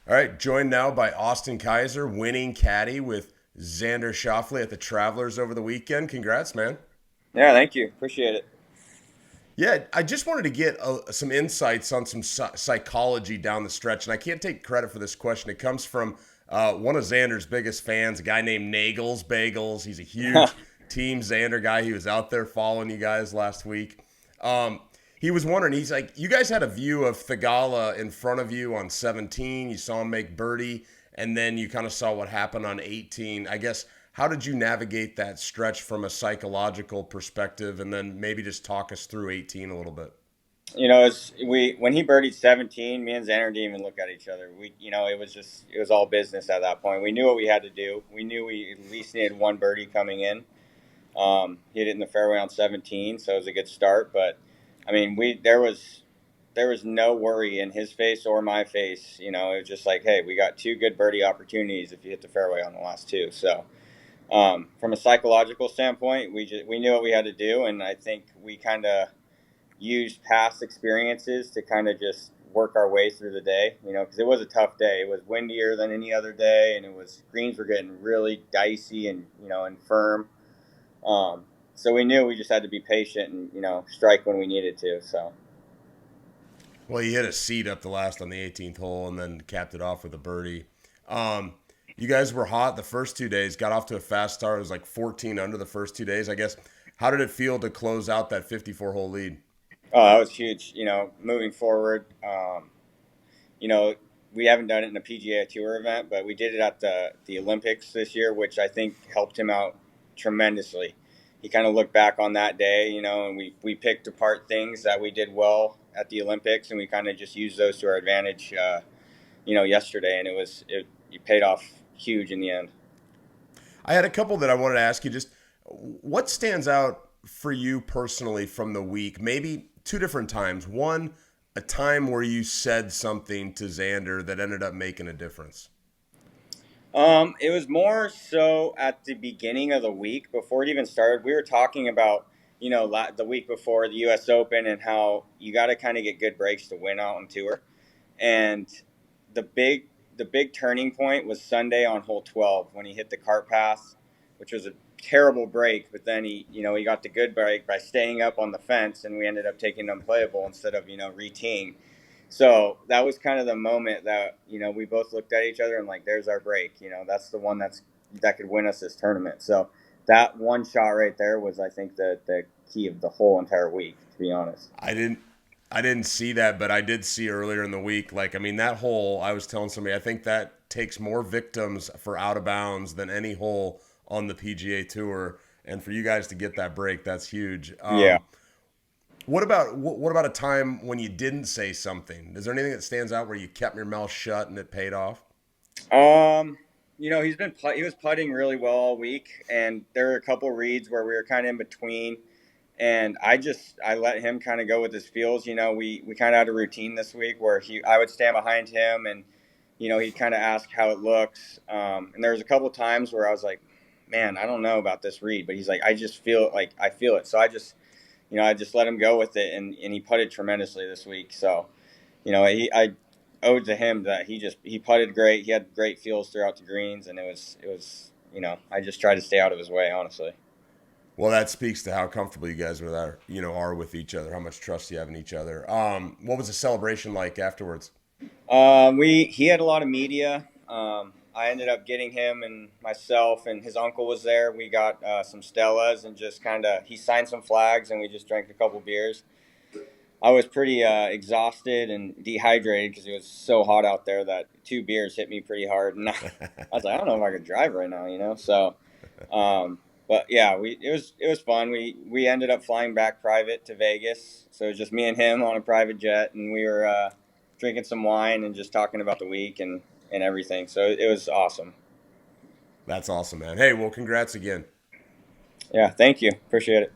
All right, joined now by Austin Kaiser, winning caddy with Xander Schauffele at the Travelers over the weekend. Congrats, man. Yeah, thank you. Appreciate it. Yeah, I just wanted to get some insights on some psychology down the stretch, and I can't take credit for this question. It comes from one of Xander's biggest fans, a guy named Nagels Bagels. He's a huge Team Xander guy. He was out there following you guys last week. Um, he was wondering, he's like, you guys had a view of Thagala in front of you on 17. You saw him make birdie, and then you kind of saw what happened on 18. I guess, how did you navigate that stretch from a psychological perspective, and then maybe just talk us through 18 a little bit? When he birdied 17, me and Xander didn't even look at each other. It was all business at that point. We knew what we had to do. We knew we at least needed one birdie coming in. Hit it in the fairway on 17, so it was a good start. But I mean, we there was no worry in his face or my face. It was just like, hey, we got two good birdie opportunities if you hit the fairway on the last two. So from a psychological standpoint, we knew what we had to do, and I think we kind of used past experiences to kind of just work our way through the day. Because it was a tough day. It was windier than any other day, and greens were getting really dicey and firm. So we knew we just had to be patient and strike when we needed to. So Well, you hit a seat up the last on the 18th hole and then capped it off with a birdie. Um, you guys were hot the first 2 days, got off to a fast start. It was like 14 under the first 2 days. I guess, how did it feel to close out that 54-hole lead? that was huge. Moving forward. You know, we haven't done it in a PGA Tour event, but we did it at the Olympics this year, which I think helped him out tremendously. He kind of looked back on that day, and we picked apart things that we did well at the Olympics, and we kind of just used those to our advantage, yesterday, and it paid off huge in the end. I had a couple that I wanted to ask you. Just what stands out for you personally from the week? Maybe two different times. One, a time where you said something to Xander that ended up making a difference. It was more so at the beginning of the week before it even started. We were talking about, the week before the U.S. Open and how you got to kind of get good breaks to win out on tour. And the big, the big turning point was Sunday on hole 12 when he hit the cart pass, which was a terrible break. But then he got the good break by staying up on the fence, and we ended up taking unplayable instead of re-teeing. So that was kind of the moment that we both looked at each other and like, there's our break. That's the one that could win us this tournament. So that one shot right there was, I think, the key of the whole entire week. To be honest. I didn't I didn't see that, but I did see earlier in the week. Like, I mean, that hole, I was telling somebody, I think that takes more victims for out of bounds than any hole on the PGA Tour. And for you guys to get that break, that's huge. Yeah. What about a time when you didn't say something? Is there anything that stands out where you kept your mouth shut and it paid off? Um, he was putting really well all week, and there were a couple reads where we were kind of in between, and I let him kind of go with his feels. We kind of had a routine this week where he I would stand behind him, and he'd kind of ask how it looks. And there was a couple times where I was like, man, I don't know about this read, but he's like, I just feel it, like I feel it. So I just let him go with it, and he putted tremendously this week. So I owed to him that he putted great. He had great feels throughout the greens, and it was I just tried to stay out of his way, honestly. Well, that speaks to how comfortable you guys are with each other, how much trust you have in each other. What was the celebration like afterwards? We he had a lot of media. I ended up getting him and myself, and his uncle was there. We got some Stellas and just kind of he signed some flags, and we just drank a couple beers. I was pretty exhausted and dehydrated because it was so hot out there that two beers hit me pretty hard, and I was like, I don't know if I could drive right now. So, but yeah, it was fun. We ended up flying back private to Vegas, so it was just me and him on a private jet, and we were drinking some wine and just talking about the week and everything. So it was awesome. That's awesome, man. Hey, well, congrats again. Yeah, thank you. Appreciate it.